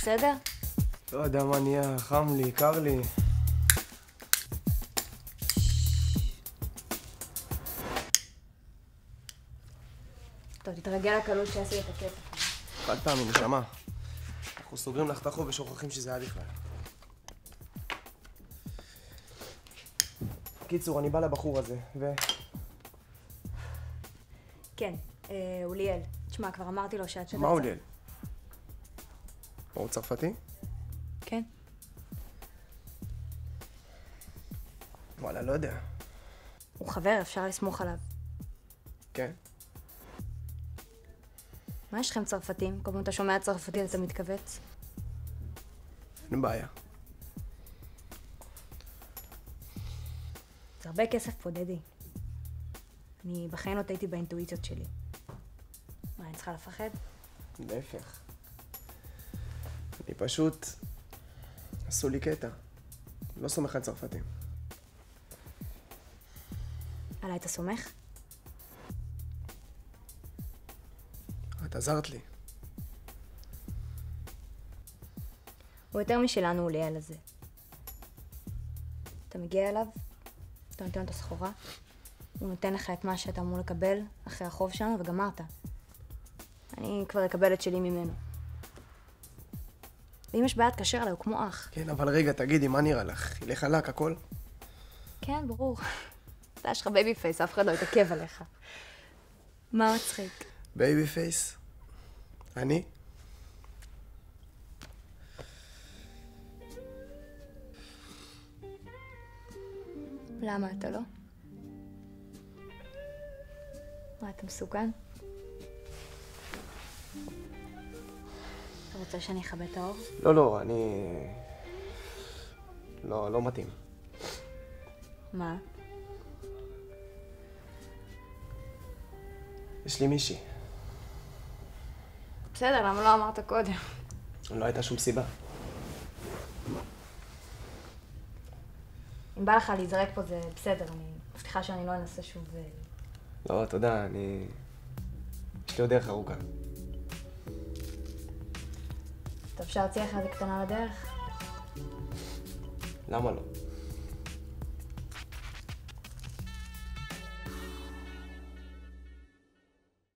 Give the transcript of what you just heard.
בסדר? לא יודע מה נהיה, חם לי, קר לי. טוב, תתרגל לקלות שעשי את הקטע. חד פעמי, נשמה. אנחנו סוגרים לך את החוב ושוכחים שזה היה בכלל. קיצור, אני בא לבחור הזה, כן, אוליאל. תשמע, כבר אמרתי לו שאת... מה אוליאל? הוא צרפתי? כן. וואלה, לא יודע. הוא חבר, אפשר לסמוך עליו. כן. מה יש לכם צרפתים? כל פעם אתה שומע צרפתי אתה מתכווץ. אין בעיה. זה הרבה כסף פה, דדי. אני בחיים לא טעיתי באינטואיציות שלי. מה, אני צריכה לפחד? להפך. אני פשוט... עשו לי קטע. לא סומך על צרפתים. עליי אתה סומך? את עזרת לי. הוא יותר משלנו אוליאל הזה. אתה מגיע אליו, אתה נותן לו את הסחורה, הוא נותן לך את מה שאתה אמור לקבל אחרי החוב שלנו וגמרת. אני כבר אקבל את שלי ממנו. ואם יש בעיה תקשר אליי, הוא כמו אח. כן, אבל רגע, תגידי, מה נראה לך? ילך חלק הכל? כן, ברור. אתה יש לך בייבי פייס, אף אחד לא יתעכב עליך. מה מצחיק? בייבי פייס? אני? למה אתה לא? מה, אתה מסוכן? אתה רוצה שאני אכבה את האור? לא, אני... לא מתאים. מה? יש לי מישהי. בסדר, למה לא אמרת קודם? לא הייתה שום סיבה. אם בא לך להיזרק פה זה בסדר, אני מבטיחה שאני לא אנסה שוב. לא, תודה, יש לי עוד דרך ארוכה. טוב, אפשר להציע לך איזה קטנה לדרך? למה לא?